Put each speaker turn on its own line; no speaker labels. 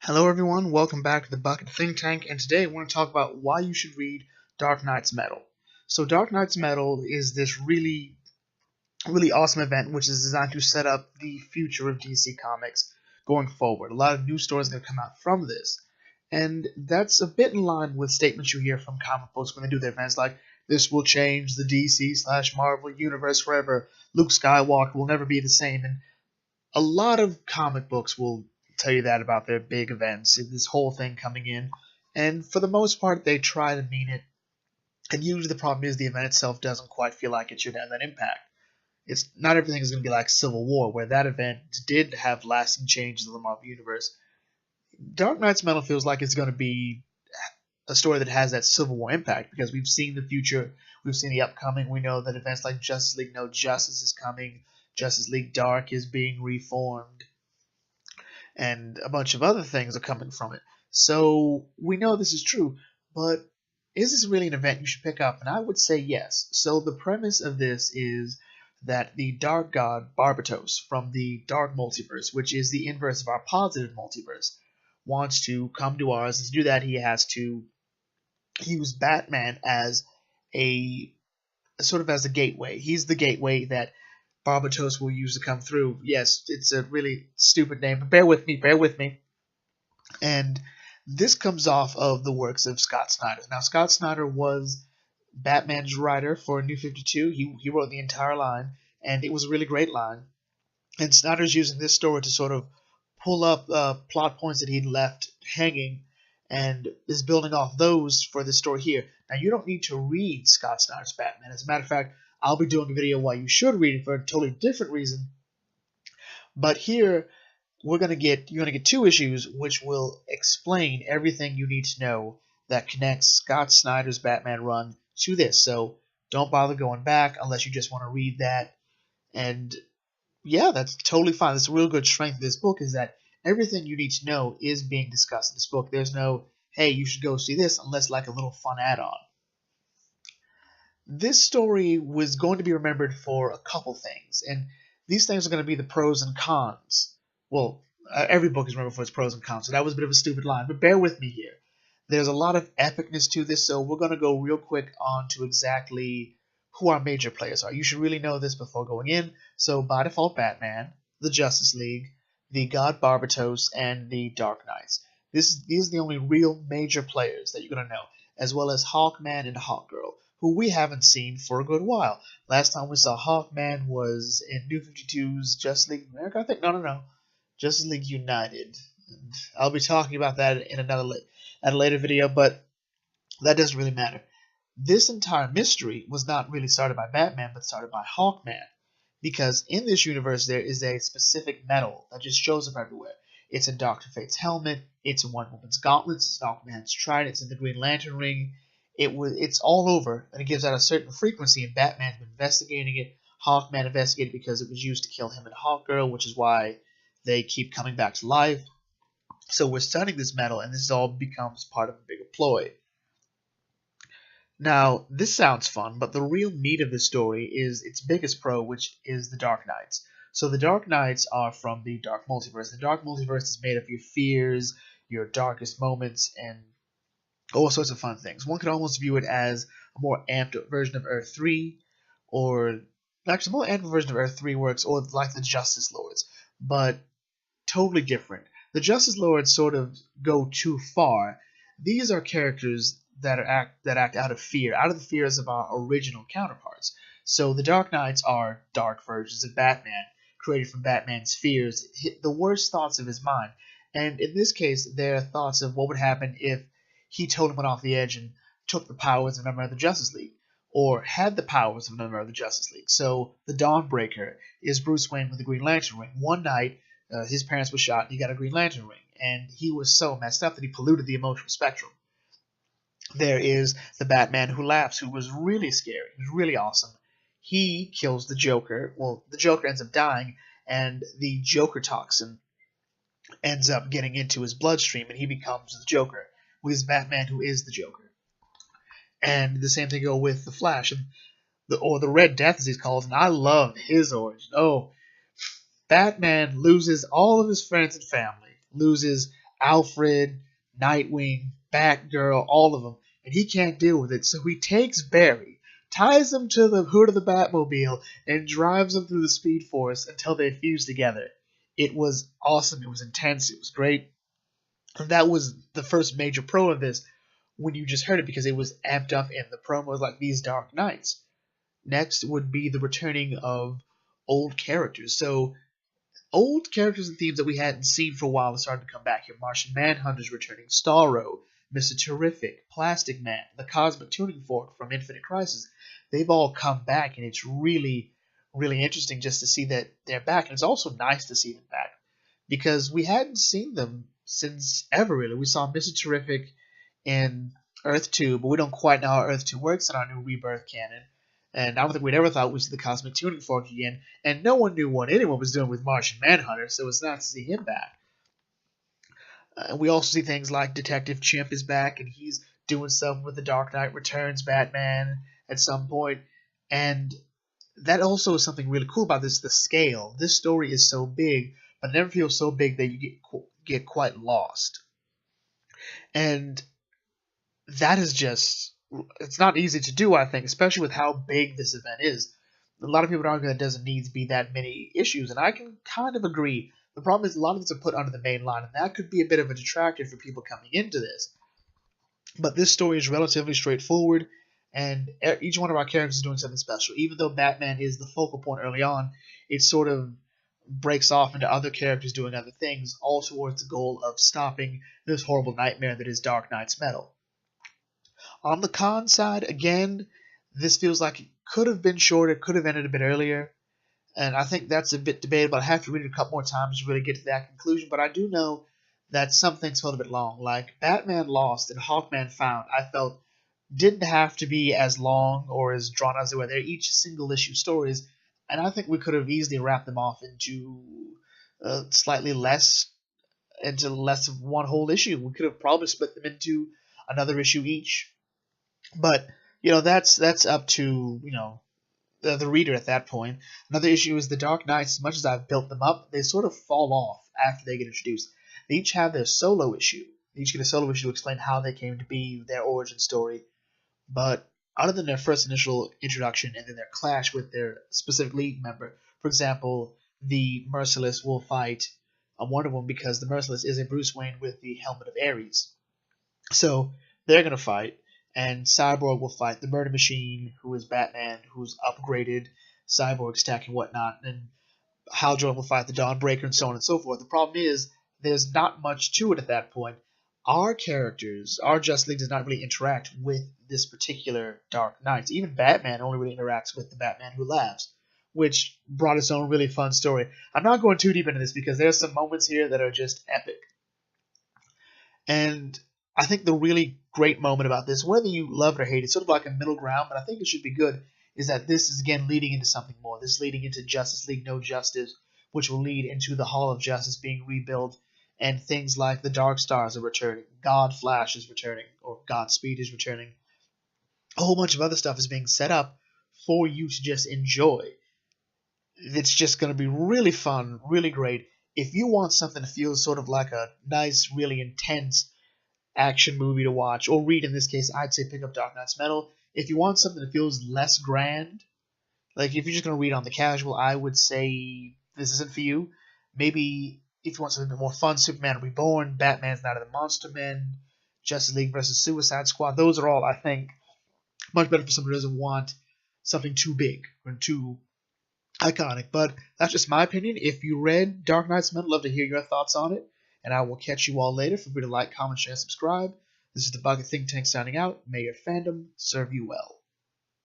Hello, everyone. Welcome back to the Bucket Think Tank, and today I want to talk about why you should read Dark Knight's Metal. So, Dark Knight's Metal is this really awesome event which is designed to set up the future of DC Comics going forward. A lot of new stories are going to come out from this, and that's a bit in line with statements you hear from comic books when they do their events, like this will change the DC/Marvel universe forever. Luke Skywalker will never be the same, and a lot of comic books will tell you that about their big events, this whole thing coming in, and for the most part, they try to mean it. And usually, the problem is the event itself doesn't quite feel like it should have that impact. It's not everything is going to be like Civil War, where that event did have lasting changes in the Marvel universe. Dark Knight's Metal feels like it's going to be a story that has that Civil War impact because we've seen the future, we've seen the upcoming. We know that events like Justice League No Justice is coming, Justice League Dark is being reformed, and a bunch of other things are coming from it. So we know this is true, but is this really an event you should pick up? And I would say yes. So the premise of this is that the Dark God Barbatos from the Dark Multiverse, which is the inverse of our positive multiverse, wants to come to ours. And to do that, he has to use Batman as a sort of as a gateway. He's the gateway that Barbatos will use to come through. Yes, it's a really stupid name, but bear with me, bear with me. And this comes off of the works of Scott Snyder. Now, Scott Snyder was Batman's writer for New 52. He wrote the entire line, and it was a really great line. And Snyder's using this story to sort of pull up plot points that he'd left hanging and is building off those for this story here. Now, you don't need to read Scott Snyder's Batman. As a matter of fact, I'll be doing a video why you should read it for a totally different reason. But here, you're gonna get two issues which will explain everything you need to know that connects Scott Snyder's Batman run to this. So don't bother going back unless you just want to read that. And yeah, that's totally fine. That's a real good strength of this book is that everything you need to know is being discussed in this book. There's no, hey, you should go see this, unless like a little fun add-on. This story was going to be remembered for a couple things, and these things are going to be the pros and cons. Well, every book is remembered for its pros and cons, so that was a bit of a stupid line, but bear with me here. There's a lot of epicness to this, so we're going to go real quick on to exactly who our major players are. You should really know this before going in. So by default, Batman, the Justice League, the God Barbatos, and the Dark Knights. These are the only real major players that you're going to know, as well as Hawkman and Hawkgirl, who we haven't seen for a good while. Last time we saw Hawkman was in New 52's Justice League America, I think. No. Justice League United. And I'll be talking about that in at a later video, but that doesn't really matter. This entire mystery was not really started by Batman, but started by Hawkman. Because in this universe, there is a specific metal that just shows up everywhere. It's in Dr. Fate's helmet, it's in Wonder Woman's gauntlets, it's in Aquaman's trident, it's in the Green Lantern ring. It's all over, and it gives out a certain frequency, and Batman's been investigating it. Hawkman investigated because it was used to kill him and Hawkgirl, which is why they keep coming back to life. So we're studying this metal, and this all becomes part of a bigger ploy. Now, this sounds fun, but the real meat of the story is its biggest pro, which is the Dark Knights. So the Dark Knights are from the Dark Multiverse. The Dark Multiverse is made of your fears, your darkest moments, and all sorts of fun things. One could almost view it as a more amped up version of Earth 3, or actually, a more amped version of Earth 3 works, or like the Justice Lords, but totally different. The Justice Lords sort of go too far. These are characters that act out of fear, out of the fears of our original counterparts. So the Dark Knights are dark versions of Batman, created from Batman's fears, the worst thoughts of his mind. And in this case, they're thoughts of what would happen if he totally went off the edge and took the powers of a member of the Justice League, or had the powers of a member of the Justice League. So the Dawnbreaker is Bruce Wayne with the Green Lantern ring. One night, his parents were shot, and he got a Green Lantern ring, and he was so messed up that he polluted the emotional spectrum. There is the Batman Who Laughs, who was really scary. He was really awesome. He kills the Joker. Well, the Joker ends up dying, and the Joker toxin ends up getting into his bloodstream, and he becomes the Joker, who is Batman who is the Joker. And the same thing go with the Flash, or the Red Death, as he's called, and I love his origin. Oh, Batman loses all of his friends and family, loses Alfred, Nightwing, Batgirl, all of them, and he can't deal with it. So he takes Barry, ties him to the hood of the Batmobile, and drives him through the Speed Force until they fuse together. It was awesome. It was intense. It was great. And that was the first major pro of this when you just heard it because it was amped up in the promos like these Dark Knights. Next would be the returning of old characters. So old characters and themes that we hadn't seen for a while are starting to come back here. Martian Manhunter's returning, Starro, Mr. Terrific, Plastic Man, the Cosmic Tuning Fork from Infinite Crisis. They've all come back, and it's really, really interesting just to see that they're back. And it's also nice to see them back because we hadn't seen them since ever, really. We saw Mr. Terrific in Earth 2, but we don't quite know how Earth 2 works in our new Rebirth canon. And I don't think we'd ever thought we'd see the Cosmic Tuning Fork again. And no one knew what anyone was doing with Martian Manhunter, so it's nice to see him back. We also see things like Detective Chimp is back, and he's doing stuff with the Dark Knight Returns Batman at some point. And that also is something really cool about this, the scale. This story is so big, but it never feels so big that you get quite lost. And that is just, it's not easy to do, I think, especially with how big this event is. A lot of people argue that it doesn't need to be that many issues, and I can kind of agree. The problem is a lot of it's put under the main line, and that could be a bit of a detractor for people coming into this. But this story is relatively straightforward, and each one of our characters is doing something special. Even though Batman is the focal point early on, it sort of breaks off into other characters doing other things, all towards the goal of stopping this horrible nightmare that is Dark Knight's Metal. On the con side, again, this feels like it could have been shorter, could have ended a bit earlier, and I think that's a bit debatable. I have to read it a couple more times to really get to that conclusion, but I do know that some things felt a bit long. Like Batman Lost and Hawkman Found, I felt didn't have to be as long or as drawn as they were. They're each single issue stories, and I think we could have easily wrapped them off into slightly less, into less of one whole issue. We could have probably split them into another issue each. But that's up to the reader at that point. Another issue is the Dark Knights. As much as I've built them up, they sort of fall off after they get introduced. They each have their solo issue. They each get a solo issue to explain how they came to be, their origin story. But other than their first initial introduction and then their clash with their specific lead member, for example, the Merciless will fight a Wonder Woman because the Merciless is a Bruce Wayne with the helmet of Ares. So they're going to fight. And Cyborg will fight the Murder Machine, who is Batman, who's upgraded Cyborg's tech and whatnot. And Hal Jordan will fight the Dawnbreaker and so on and so forth. The problem is, there's not much to it at that point. Our characters, our Justice League does not really interact with this particular Dark Knight. Even Batman only really interacts with the Batman Who Laughs, which brought its own really fun story. I'm not going too deep into this because there's some moments here that are just epic. And I think the really great moment about this, whether you love it or hate it, it's sort of like a middle ground, but I think it should be good, is that this is again leading into something more. This is leading into Justice League No Justice, which will lead into the Hall of Justice being rebuilt, and things like the Dark Stars are returning, God Flash is returning, or Godspeed is returning. A whole bunch of other stuff is being set up for you to just enjoy. It's just going to be really fun, really great. If you want something to feel sort of like a nice, really intense action movie to watch, or read in this case, I'd say pick up Dark Knight's Metal. If you want something that feels less grand, like if you're just going to read on the casual, I would say this isn't for you. Maybe if you want something a bit more fun, Superman Reborn, Batman's Night of the Monster Men, Justice League versus Suicide Squad, those are all, I think, much better for someone who doesn't want something too big or too iconic. But that's just my opinion. If you read Dark Knight's Metal, I'd love to hear your thoughts on it. And I will catch you all later. Feel free to like, comment, share, and subscribe. This is the Bucket Think Tank signing out. May your fandom serve you well.